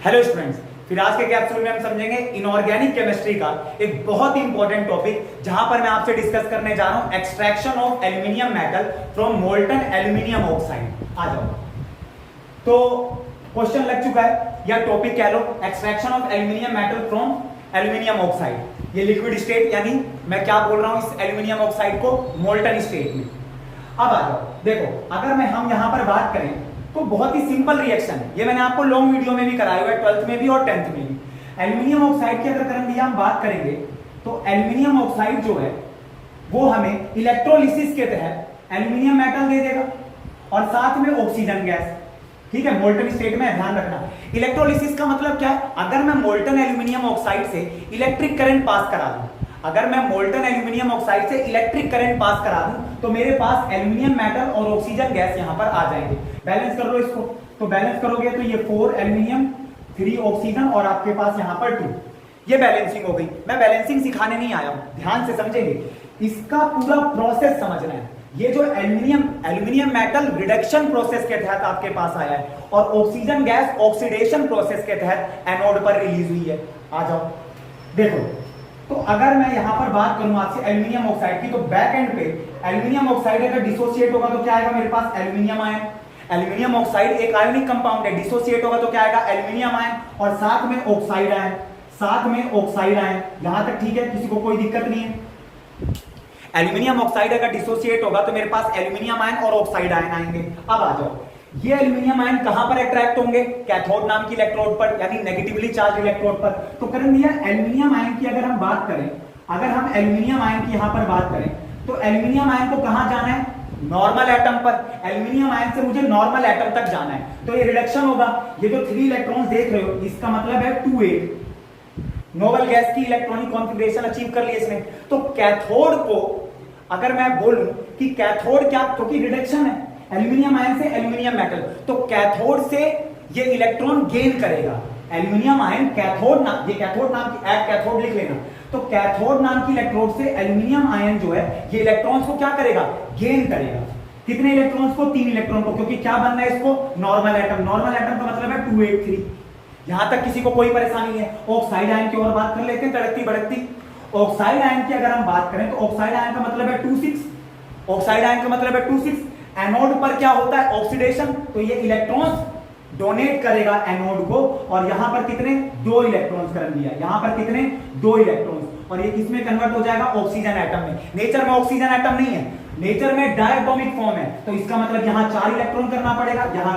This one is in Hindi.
हेलो स्टूडेंट्स, फिर आज के कैप्सूल में हम समझेंगे इनऑर्गेनिक केमिस्ट्री का एक बहुत ही इंपॉर्टेंट टॉपिक, जहां पर मैं आपसे डिस्कस करने जा रहा हूं extraction of aluminium metal from molten aluminium oxide. आ जाओ। तो क्वेश्चन लग चुका है या टॉपिक कह लो, extraction of aluminium metal from aluminium oxide. ये लिक्विड स्टेट, यानी मैं क्या बोल रहा हूं, इस एल्यूमिनियम ऑक्साइड को मोल्टन स्टेट में। अब आ जाओ, देखो अगर हम यहां पर बात करें तो बहुत ही सिंपल रिएक्शन है। ये मैंने आपको लॉन्ग वीडियो में भी कराया हुआ है, 12th में भी और 10th में भी। एल्यूमिनियम ऑक्साइड की अगर करंट दिया हम बात करेंगे तो एल्यूमिनियम ऑक्साइड जो है वो हमें इलेक्ट्रोलिसिस के तहत एल्यूमिनियम मेटल दे देगा और साथ में ऑक्सीजन गैस। ठीक है, मोल्टन स्टेट में ध्यान रखना। इलेक्ट्रोलिसिस का मतलब क्या है? अगर मैं मोल्टन एल्यूमिनियम ऑक्साइड से इलेक्ट्रिक करंट पास करा दूं, अगर मैं मोल्टन एल्यूमिनियम ऑक्साइड से इलेक्ट्रिक करंट पास करा दूं तो मेरे पास एल्यूमिनियम मेटल और ऑक्सीजन गैस यहां पर आ जाएंगे। बैलेंस कर लो इसको, तो बैलेंस करोगे तो ये 4 एल्यूमिनियम 3 ऑक्सीजन और आपके पास यहां पर 2। ये बैलेंसिंग हो गई। मैं बैलेंसिंग सिखाने नहीं आया हूं, ध्यान से समझेंगे, इसका पूरा प्रोसेस समझना है। ये जो एल्यूमिनियम मेटल रिडक्शन प्रोसेस के तहत आपके पास आया है और ऑक्सीजन गैस ऑक्सीडेशन प्रोसेस के तहत एनोड पर रिलीज हुई है। आ जाओ, देखो तो अगर मैं यहां पर बात करूं आपसे एल्यूमिनियम ऑक्साइड की, तो बैक एंड पे एल्यूमिनियम ऑक्साइड अगर डिसोसिएट होगा तो क्या आएगा मेरे पास? Aluminium ion. एल्यूमिनियम ऑक्साइड एक आयोनिक कंपाउंड है, डिसोसिएट होगा तो क्या आएगा? एल्यूमिनियम आयन और साथ में ऑक्साइड आयन, साथ में ऑक्साइड आयन। यहां तक ठीक है, किसी को कोई दिक्कत नहीं है। एल्यूमिनियम ऑक्साइड अगर डिसोसिएट होगा तो मेरे पास एल्यूमिनियम आयन और ऑक्साइड आयन आएंगे। अब आ जाओ, ये एल्यूमिनियम आयन कहां पर अट्रैक्ट होंगे? कैथोड नाम की इलेक्ट्रोड पर, यानी नेगेटिवली चार्ज इलेक्ट्रोड पर। तो करंट दिया एल्यूमिनियम आयन की अगर हम बात करें, अगर हम एल्यूमिनियम आयन की यहां पर बात करें तो एल्यूमिनियम आयन को कहां जाना है? नॉर्मल एटम पर। एल्यूमिनियम आयन से मुझे नॉर्मल एटम तक जाना है, तो ये रिडक्शन होगा। ये जो 3 इलेक्ट्रॉन्स देख रहे हो इसका मतलब है 2 नोबल गैस की इलेक्ट्रॉनिक कॉन्फ़िगरेशन अचीव कर ली इसने। तो कैथोड को अगर मैं बोलूं कि कैथोड क्या, क्योंकि रिडक्शन है एल्यूमिनियम आयन से एल्यूमिनियम मेटल, तो कैथोड से ये इलेक्ट्रॉन गेन करेगा। एल्यूमिनियम आयन कैथोड नाम, ये कैथोड नाम की कैथोड लिख लेना। तो कैथोड नाम की इलेक्ट्रोड से एल्यूमिनियम आयन जो है ये इलेक्ट्रॉन्स को क्या करेगा? गेन करेगा। कितने इलेक्ट्रॉन्स को? 3 इलेक्ट्रॉन को, क्योंकि क्या बनना है इसको? Normal atom. नॉर्मल एटम का मतलब है 283। यहां तक किसी को कोई परेशानी नहीं है। ऑक्साइड आयन की और बात कर लेते हैं, तड़कती भड़कती। ऑक्साइड आयन की अगर हम बात करें तो ऑक्साइड आयन का मतलब है 26। ऑक्साइड आयन का मतलब है 26। एनोड पर क्या होता है? ऑक्सीडेशन। तो ये इलेक्ट्रॉन्स डोनेट करेगा एनोड को, और यहां पर कितने? 2 इलेक्ट्रॉन्स कर दिया। यहां पर कितने? 2 इलेक्ट्रॉन्स, और ये किसमें कन्वर्ट हो जाएगा? ऑक्सीजन एटम में। नेचर में ऑक्सीजन एटम नहीं है, नेचर में डायटोमिक फॉर्म है, तो इसका मतलब यहां 4 इलेक्ट्रॉन करना पड़ेगा, यहां